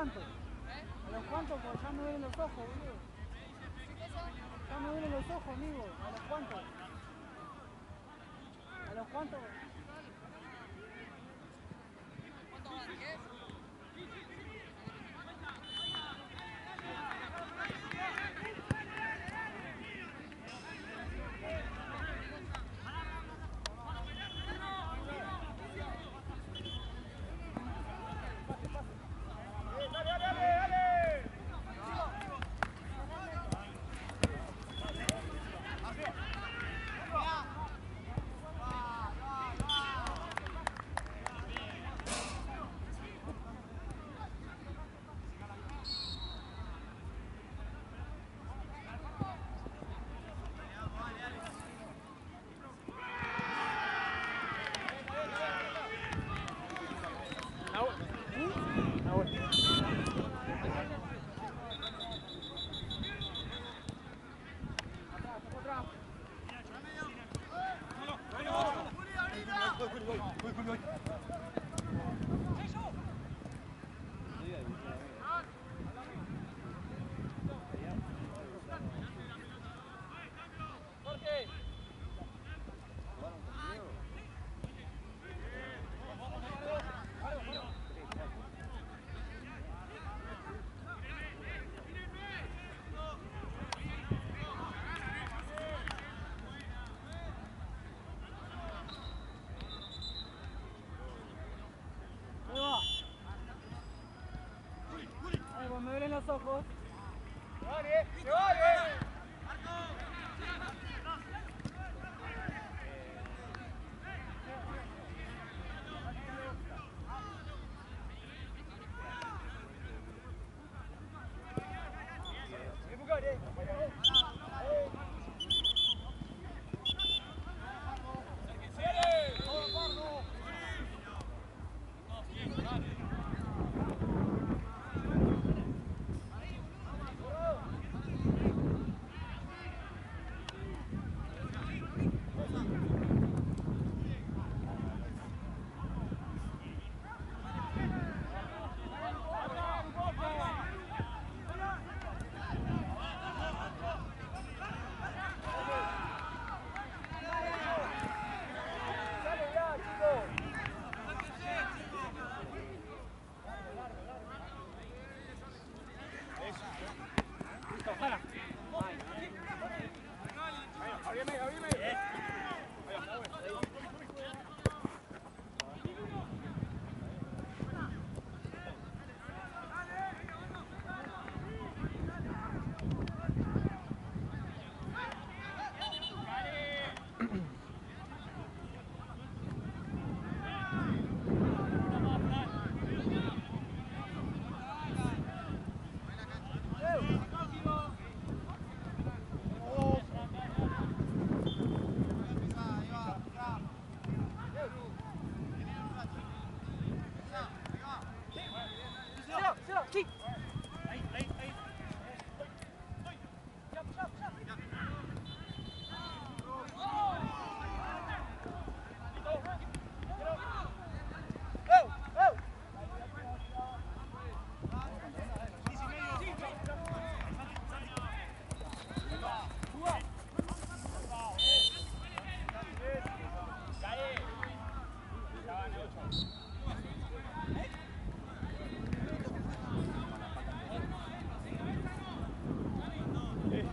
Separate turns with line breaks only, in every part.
cuántos? ¿A los cuántos? Porque ya me duelen los ojos, boludo. Ya me duelen los ojos, amigo. ¿A los cuántos? ¿A los cuántos?
¿Cuánto van? ¿10?
Me duelen los ojos.
¡Se vale! ¡Se vale!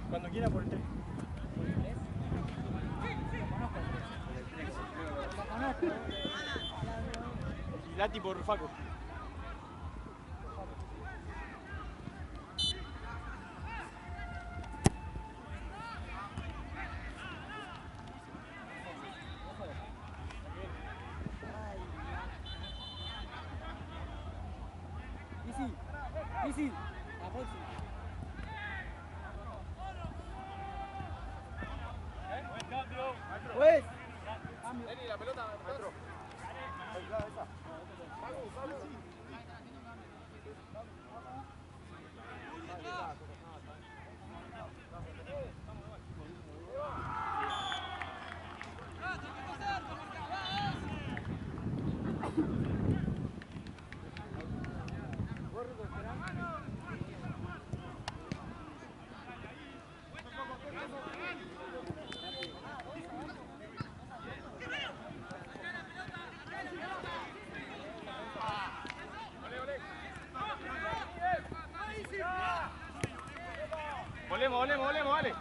Cuando quiera por el tren. Y Lati por Facu.
Easy, la próxima.
Buen cambio.
Pues.
Vení, la pelota, maestro.
Gordo, esperando.
volvemos, dale.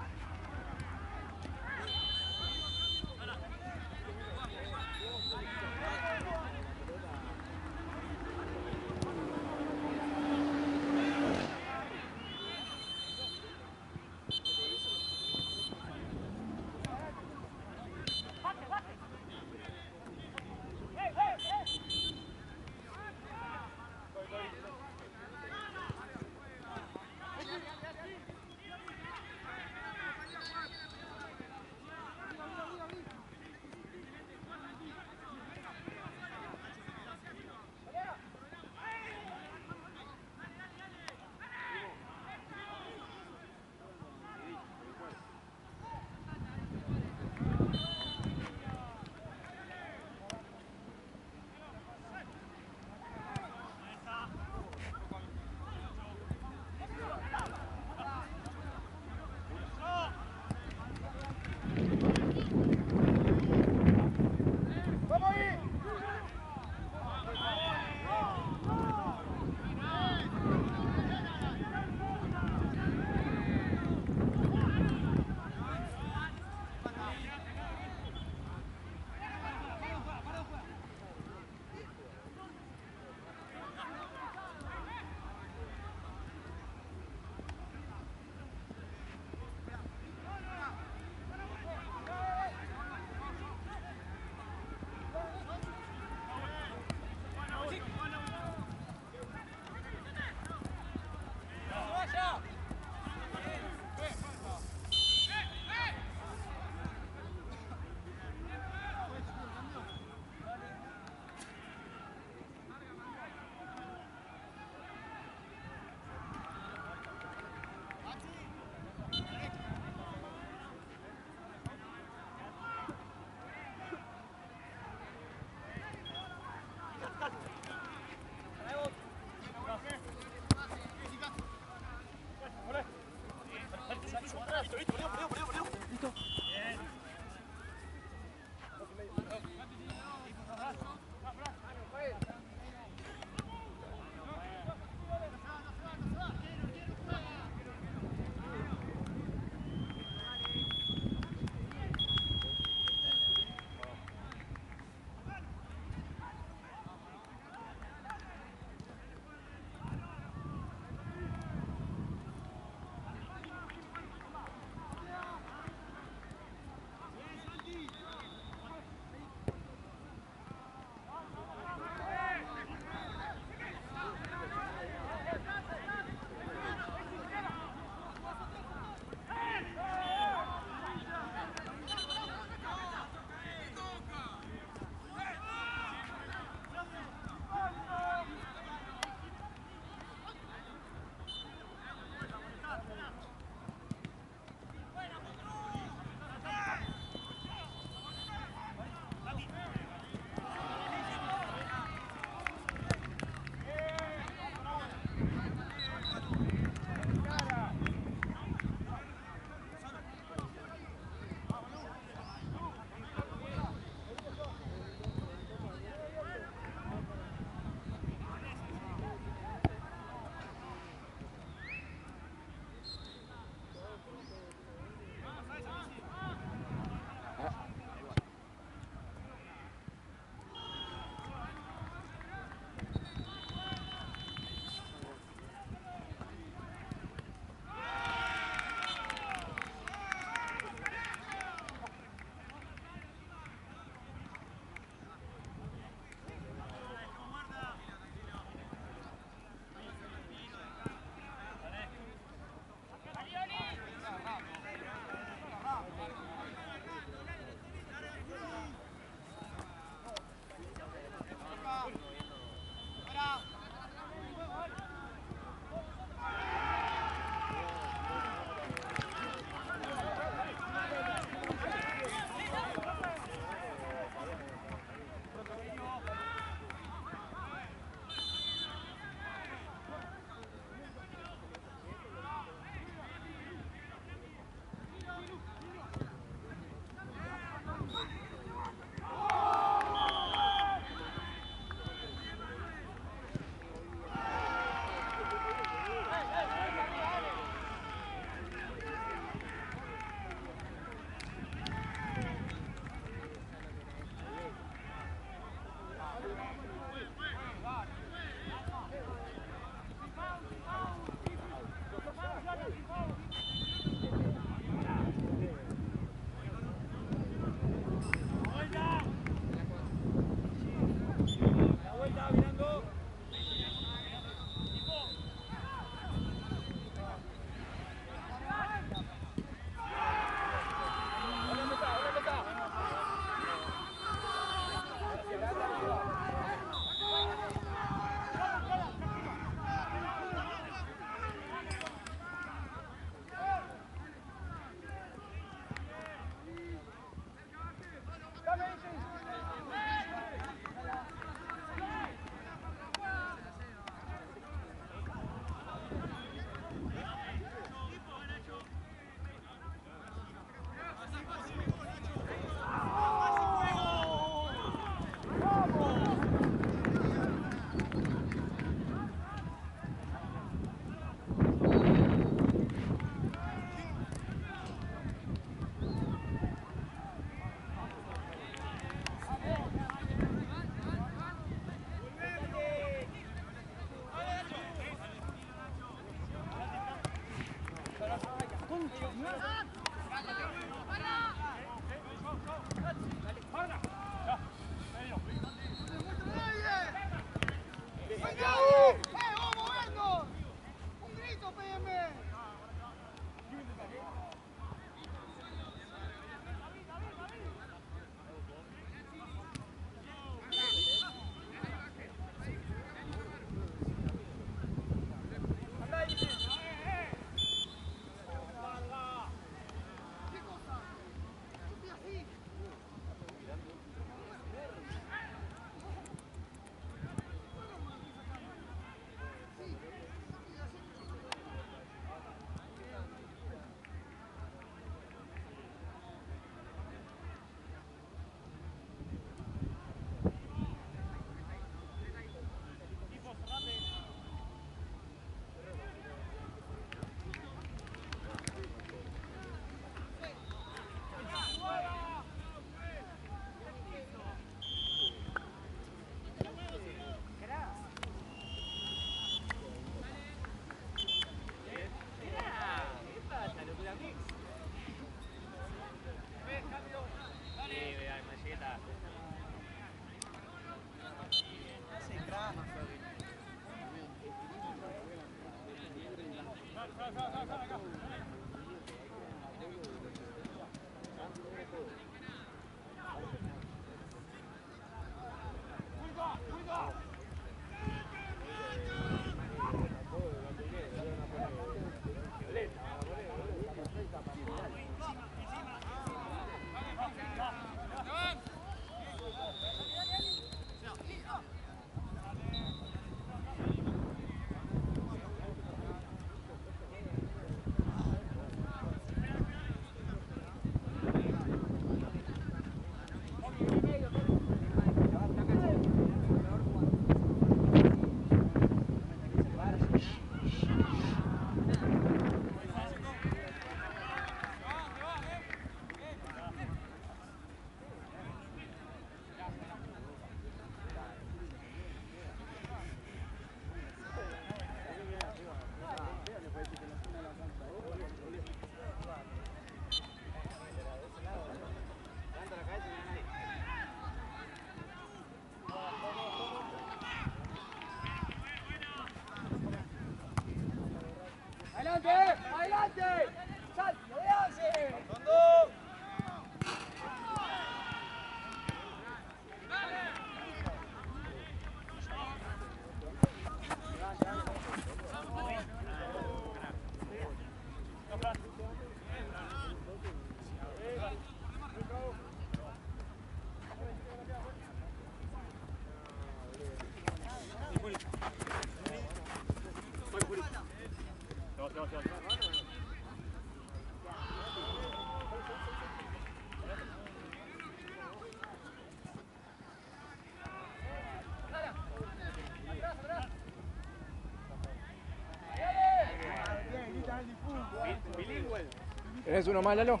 ¿Tenés uno más, Lalo?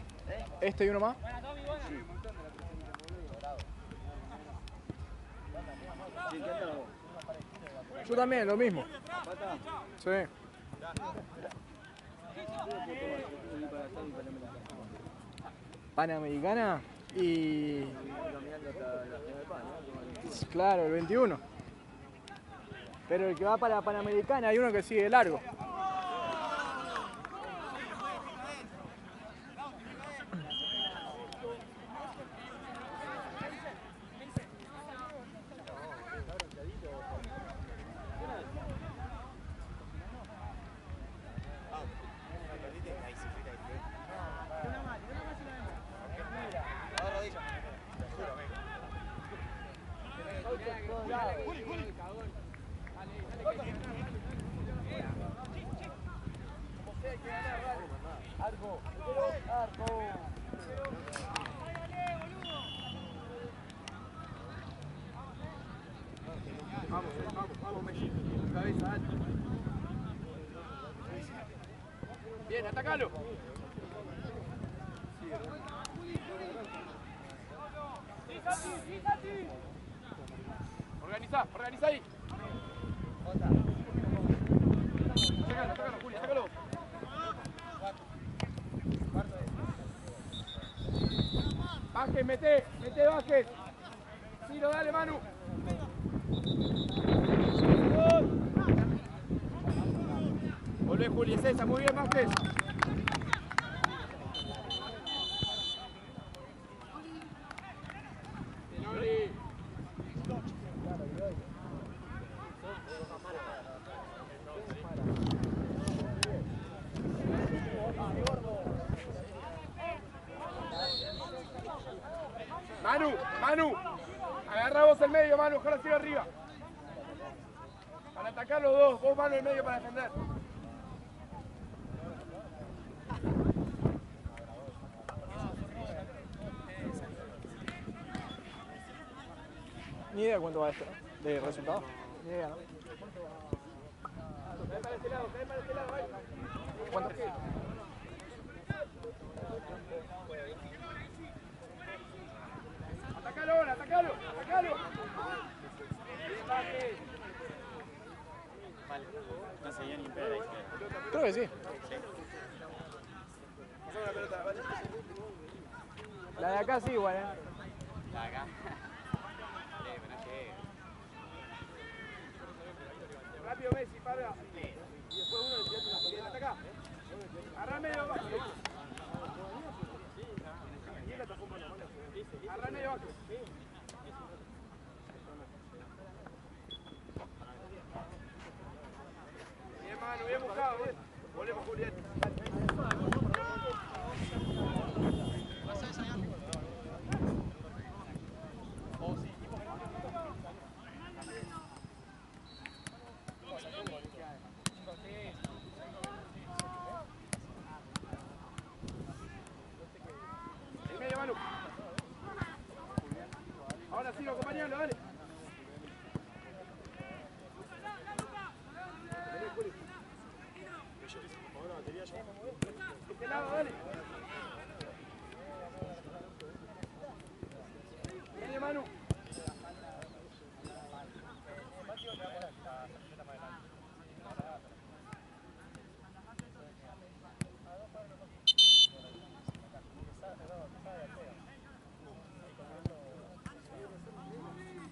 ¿Este y uno más? Yo también, lo mismo. Sí. Panamericana y... Claro, el 21. Pero el que va para la Panamericana hay uno que sigue largo.
Bien, atacalo. Organizá, organizá ahí. Sácalo, Juli, sácalo. Vázquez, mete Vázquez. Ciro, dale, Manu. Volvé, Juli, es esa, muy bien, Vázquez. Manu, agarra vos el medio, Manu, ojalá siga arriba. Para atacar los dos, vos Manu el medio para defender.
Ni idea cuánto va esto, ¿no? De resultado. Ni idea, ¿no?
Cae para este lado, ahí.
¿Cuánto?
Atacalo ahora, atacalo.
Vale. No seguía ni en pedo ahí.
Creo que sí.
Pasame la pelota, vale.
La de acá sí igual, ¿eh?
La de acá. Pero no llega.
Rápido Messi, para. Y después uno le tira ataca. Agarra el medio abajo. Agarra el medio abajo. Bien, Manu, bien buscado, bien. Volvemos, Julián. El medio, Manu. Ahora sí, acompañalo, dale. Este lado, dale. Viene Manu.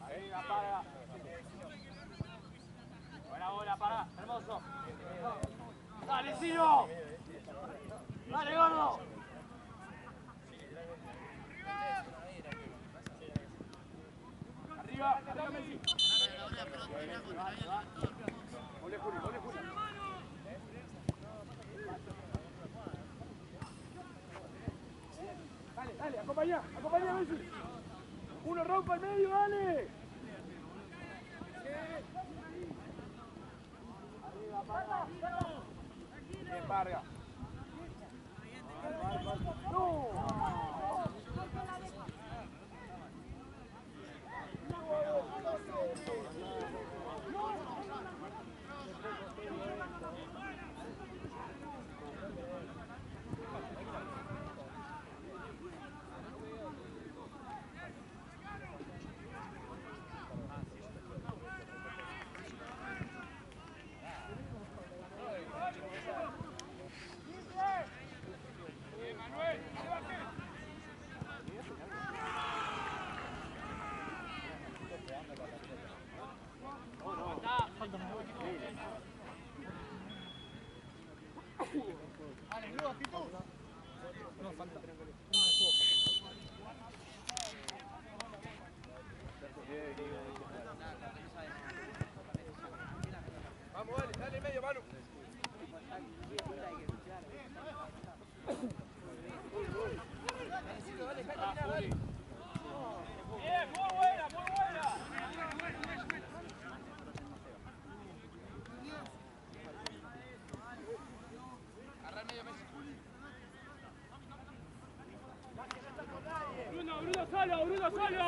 Ahí, apaga. Buena bola, para. Hermoso. Dale, Ciro. Dale, gordo. Arriba, arriba Messi. Volé, Juli, volé, Juli. Dale, acompañá Messi. Uno rompa el medio, dale. Arriba, Parga. Bien, Parga. ¡No! Vamos, dale, dale en medio, Manu. Bien, muy buena, muy buena. Agarra el medio, Messi. Bruno solo, Bruno solo.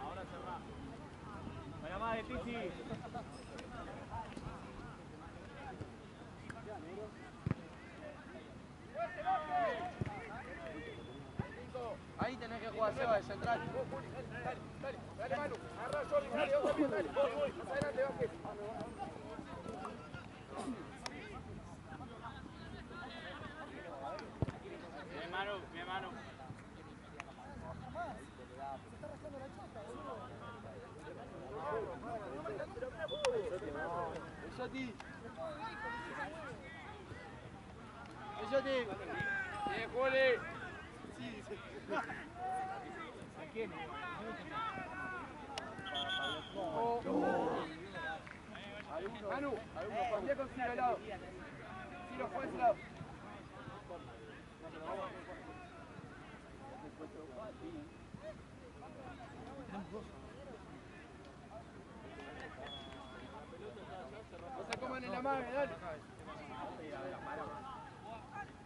Ahora cerrá. Buena madre, Tizi.
Ahí tenés que jugar Seba de central.
Dale, Manu. Agarra a Jordi, dale, vos también, dale. Más adelante, Vázquez.
Santi. Bellotti.
Bien, Juli. Manu, cambiá con Ciro al lado. Ciro, juega ese lado. No se coman en la mano, dale.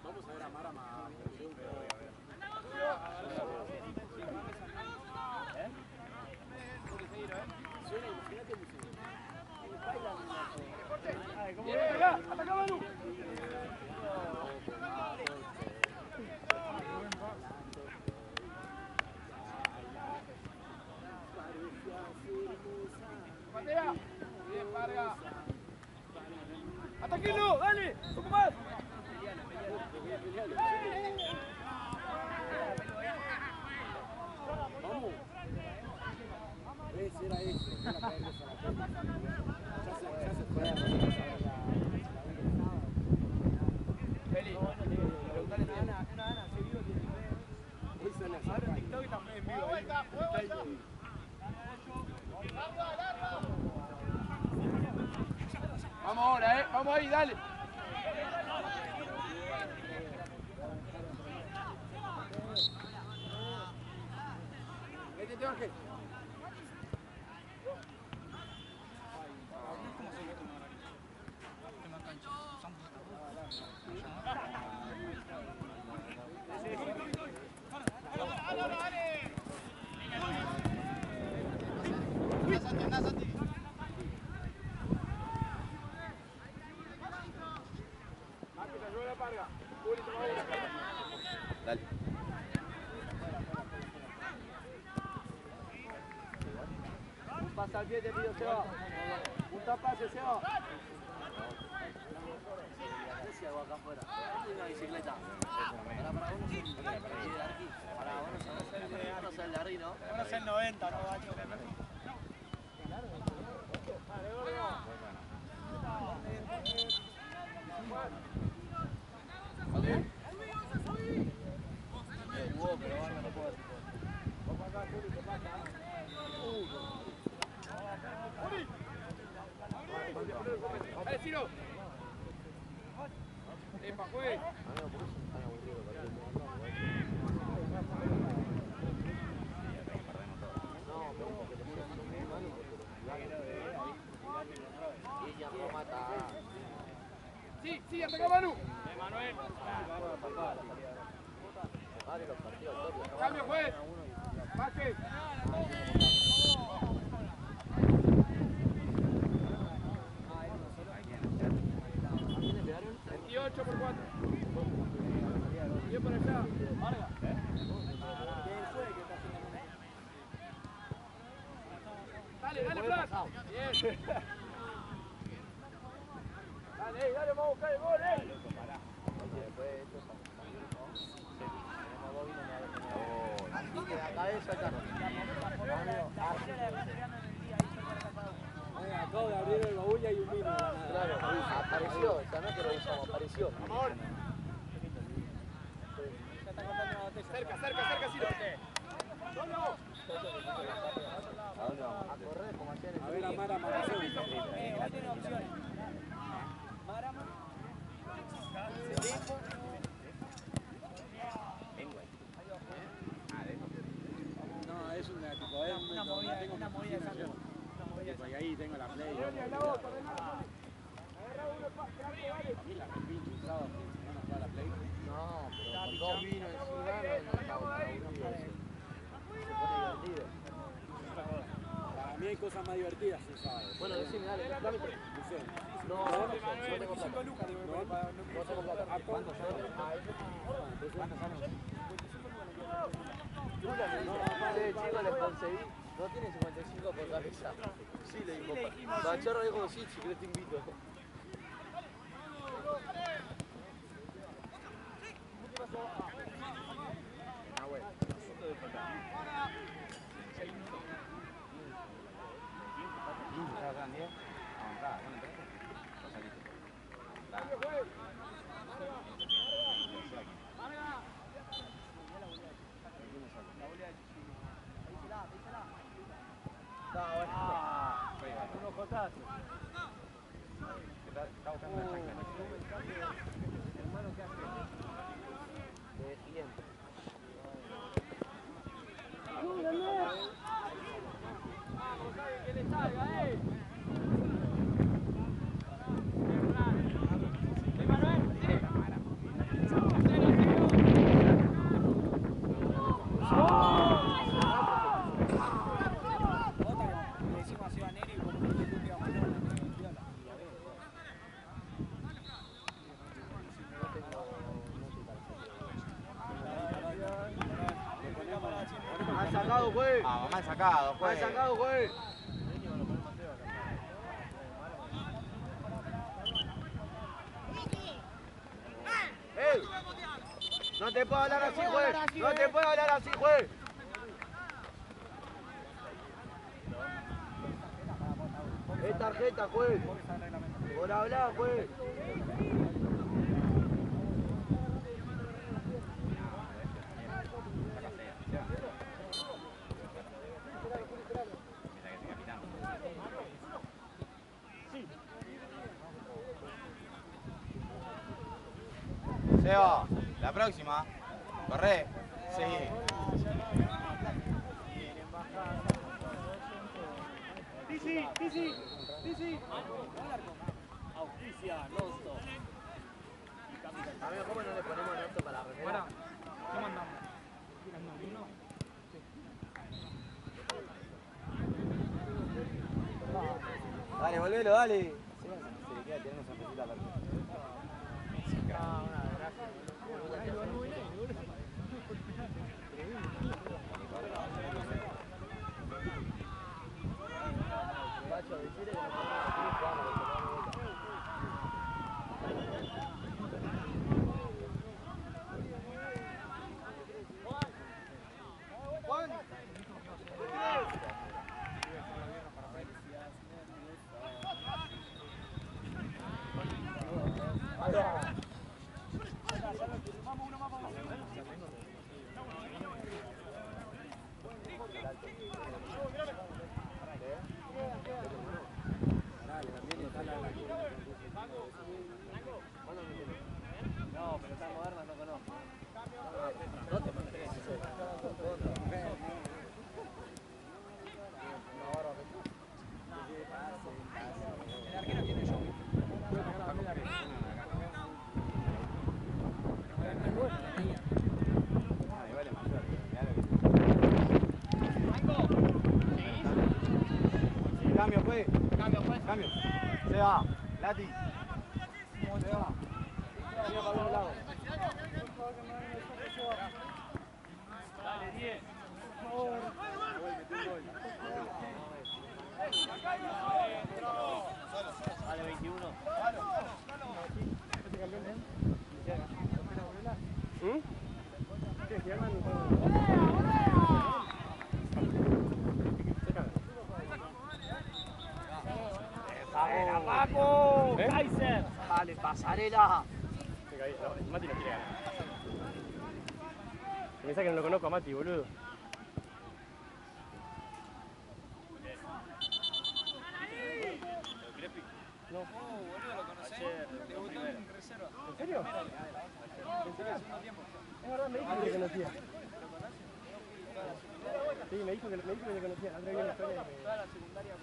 Vamos a ver a Mara más.
Bien, ataca Manu. Patea. Bien, Vargas. ¡Ataquenlo! ¡Dale! ¡Un poco más!
Vamos. Ese era eso. Era caerles a la pelota. Ya se fue a la
Feli, preguntale a Ana.
hoy sale a hacer TikTok y también en vivo.
Vamos ahora, vamos ahí, dale. Métete, Ángel.
Dale. Un pase al pie te pido, Seba. Un tapase, Seba. ¿Qué hago acá afuera? Hay una bicicleta. Para vos no sos el de Arqui. Para vos no sos el de Arqui, ¿no?
Vos no sos el 90, ¿no, Bacho?
Dale, Ciro. Epa, juegue. Sí, sí, ataca Manu. Manuel. Cambio, juez. Vázquez. 28 por 4. Bien por allá. Vargas. Dale, dale, Flash. Bien. Dale, dale, vamos a buscar el gol,
La cabeza acá.
Acabo de abrir el baúl y hay un vino.
Claro, apareció, esta no que lo usamos, apareció.
Vamos. Cerca, cerca, cerca, Ciro.
¿A dónde vamos? A correr como hacían en el
A ver a Mara más.
Igual tiene opciones. Marama.
No, es una tipo,
Una movida de sangre.
y ahí tengo la play. A mí la pinche un sábado, no nos juega la play.
No, pero con dos vinos encima no se pone divertido.
Para mí hay cosas más divertidas un sábado.
Bueno, decime, dale, dame.
No sé.
No tengo plata. No tengo plata.
¿A cuántos años?
¿Cuántos años? Chico, les conseguí. ¿No tiene 55 por cabeza? Sí, le dijimos. Bachorro dijo, sí, si querés te invito. Ah, bueno.
Unos cotazos.
Está buscando la chancla.
Hermano, ¿qué hace?
De cliente.
Vamos, alguien que le salga,
Mal sacado, juez.
Ah, mal sacado,
Mal sacado, juez. ¡Ey! No te puedo hablar así, juez. No te puedo hablar así, juez. Es tarjeta, juez. Por hablar, juez.
Seba, la próxima. Corre. Sí.
Tizi.
Auspicia, Nosto. Amigo, ¿cómo no le ponemos Nosto para la remera?
¿Cómo andamos?
Dale, volvelo, dale. Se le queda tirando esa pesita para
No, pero esas modernas no conozco.
El arquero tiene show.
Cambio, pues. Cambio. Seba, Lati. Seba. Mira para un lado.
Dale, 10.
Vale, 21.
¡Pasarela, Paco! ¡Kaiser!
Dale, pasarela.
Mati no quiere ganar. Pensá que no lo conozco a Mati, boludo. No.
Boludo, ¿lo conocés? Debutó en reserva.
¿En serio? Es verdad, me dijo que le conocía. Sí, me dijo que le conocía. La otra vez vi una historia y
Toda la secundaria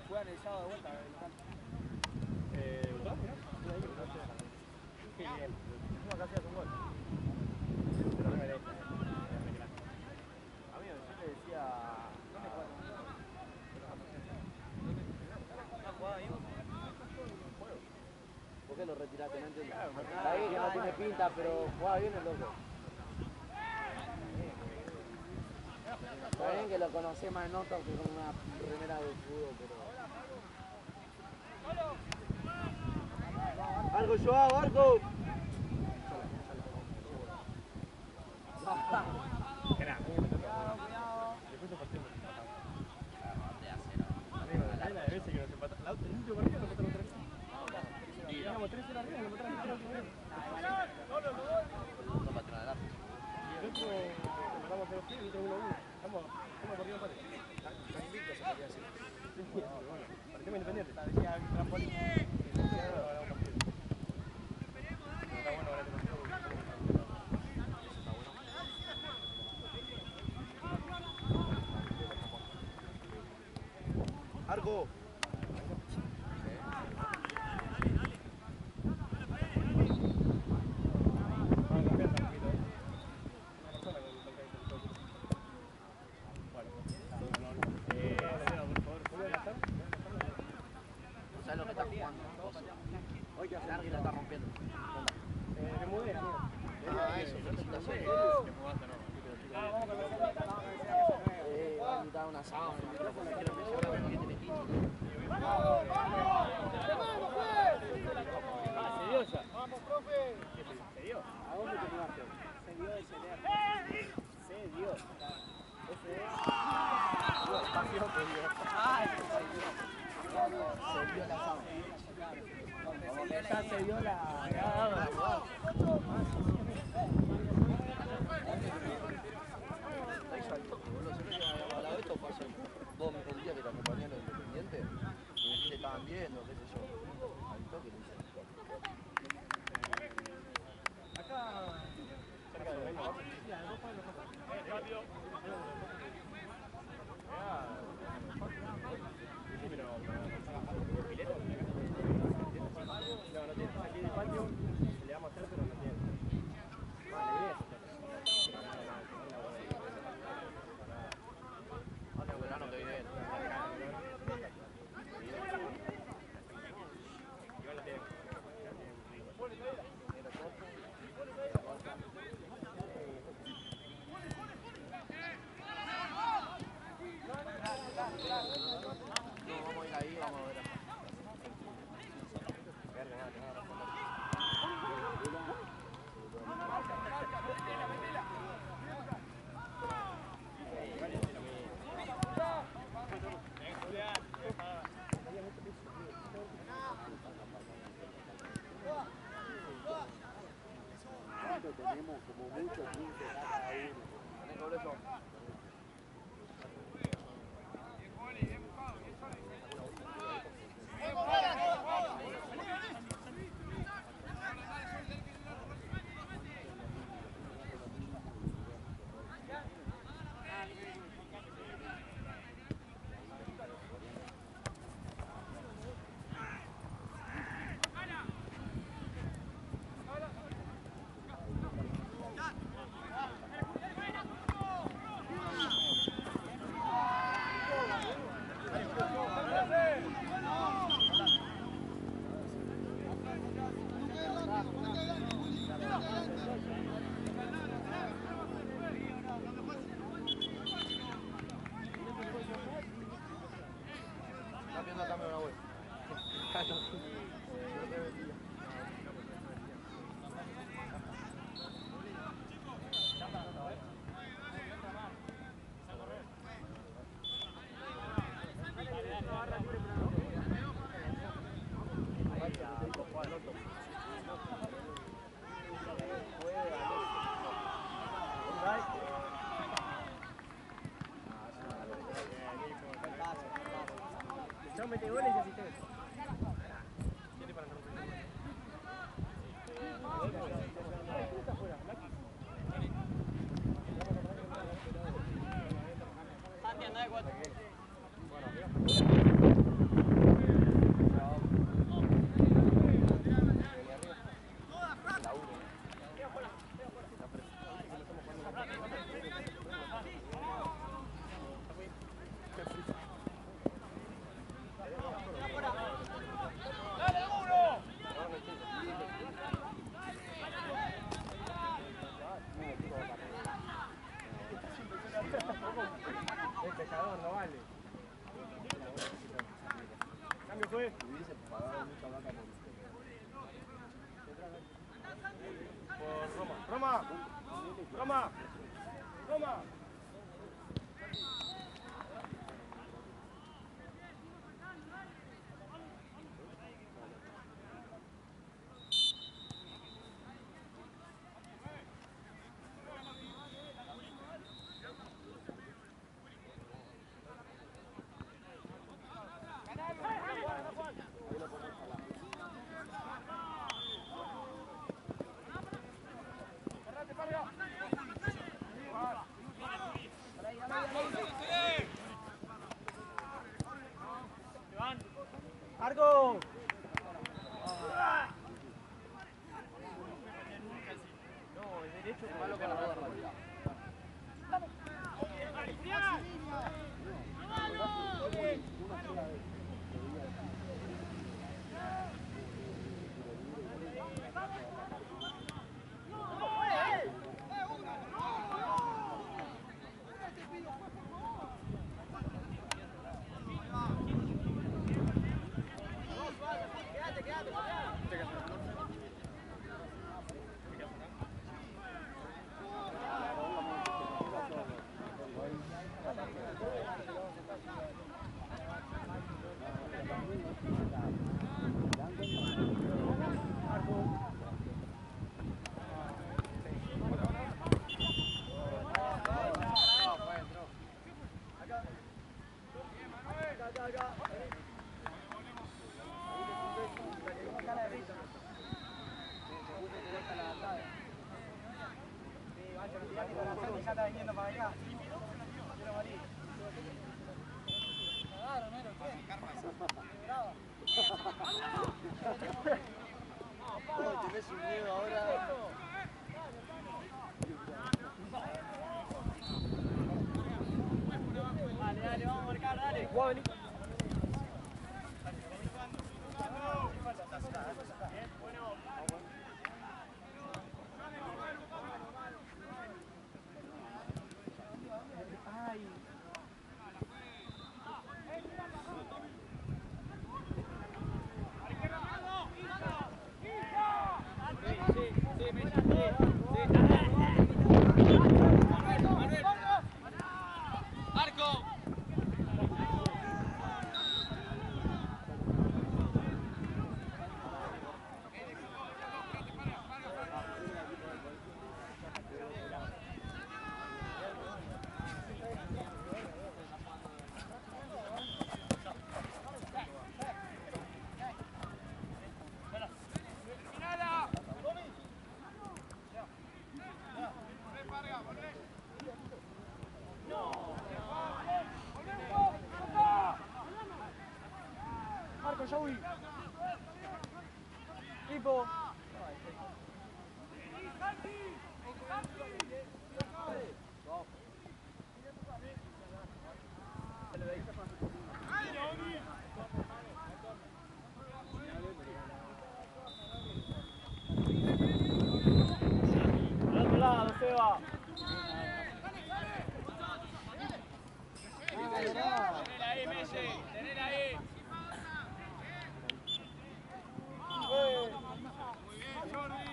juegan el sábado de vuelta.
¿Debutó? Mirá. Qué bien. Encima casi hace un gol. Pero no merece.
Amigo, yo le decía. ¿Dónde juega? ¿No jugaba ahí? ¿Por qué lo retiraste? No entiendo. Está ahí que no tiene pinta, pero jugaba bien el loco. Está bien que lo conocé más en Noto que con una remera de fútbol, pero... ¡Algo yo hago, algo!
Parecemos independientes.
Arco. ¿Sabes lo que está jugando? Larga y la está rompiendo.
Me mudé, amigo.
Ah, eso, felicitaciones. Va a invitar una sábana, no quiero mencionar porque tiene 15.
Se dio ya.
Vamos, profe.
Se dio. ¿A dónde te jugaste? Se dio de celer. Se dio. Ese es. Espacio se dio. Ah, ese se dio. Se dio la sábana. Ya se dio la jugada.
Vos el día que te acompañé a los independientes, y me dijiste estaban viendo, qué sé yo. Al toque le hice.
Acá. Cerca de Reino. No tiene. Aquí de patio le vamos a hacer, pero no tiene.
El verano que viene. No, vamos a ir ahí, vamos a ver.
Tenemos como mucho 15 cada uno.
Sobre eso. Dame una vuelta.
No mete goles y asistencia. Santi, anda de cuatro. El pescador no vale. Cambio fue.
Hubiese pagado mucha vaca
Por Roma. Roma. Roma. Roma.
Ya está viniendo para acá.
Tenés un miedo ahora. Dale, vamos a marcar, dale.
Marco, Joey. Tipo.
Al otro lado, Seba.
Tenela ahí, Messi. Tenela ahí. Muy bien, Jordi.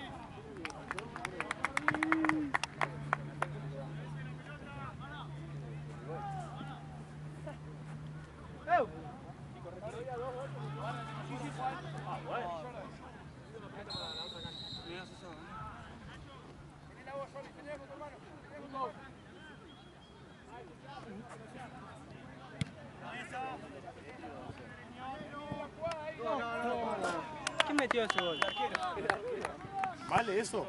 Tenela vos, Jordi. Tenela con tu hermano. Tenela con tu
¿Quién metió ese gol?
¿Vale eso?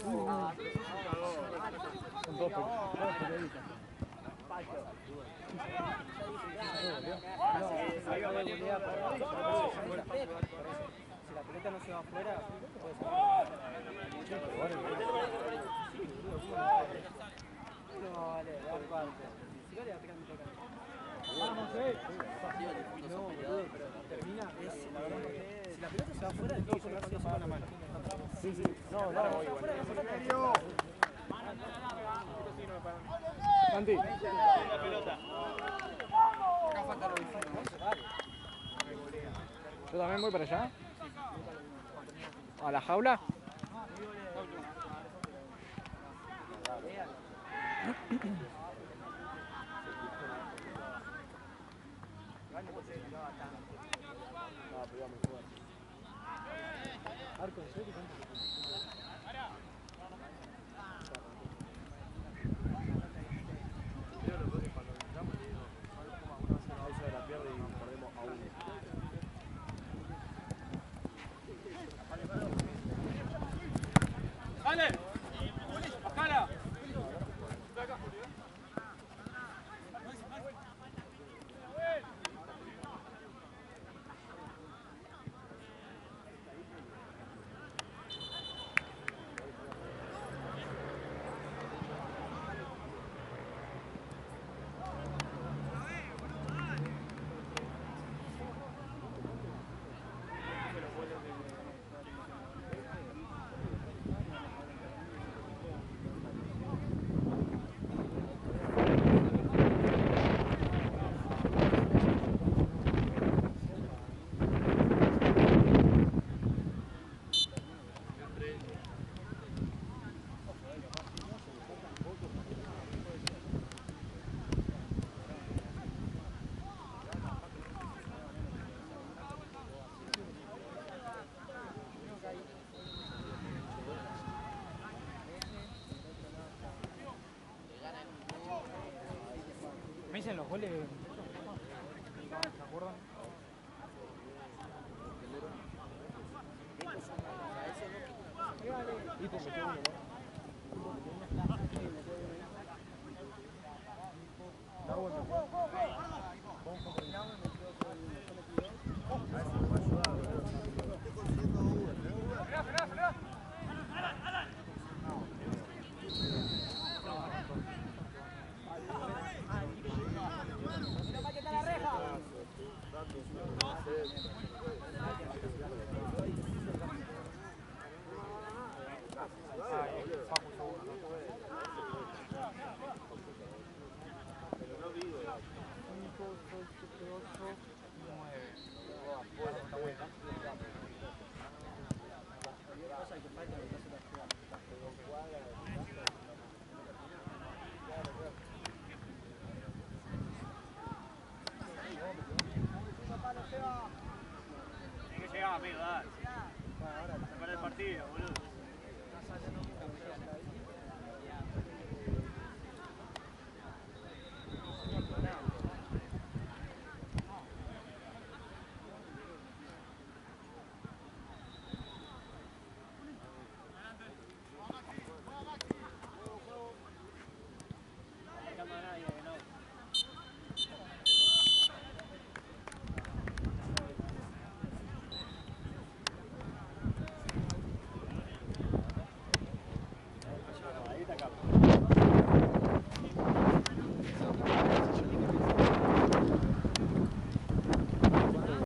Son dos periodistas.
Hay oportunidad para si la pelota no se va afuera, puede ser. No, vale, da parte. Si vale, la pega mi toca. Vamos, No, boludo, pero termina. Si la pelota se va afuera, el todo se va a la mano.
Sí, sí. No, no, igual. Santi. Yo también voy para allá. ¿A la jaula?
Arco, ¿sí?
¡Dale! ¡Bajala!
dicen los goles? ¿Se acuerdan? Y pues metió uno, ¿no? Está bueno.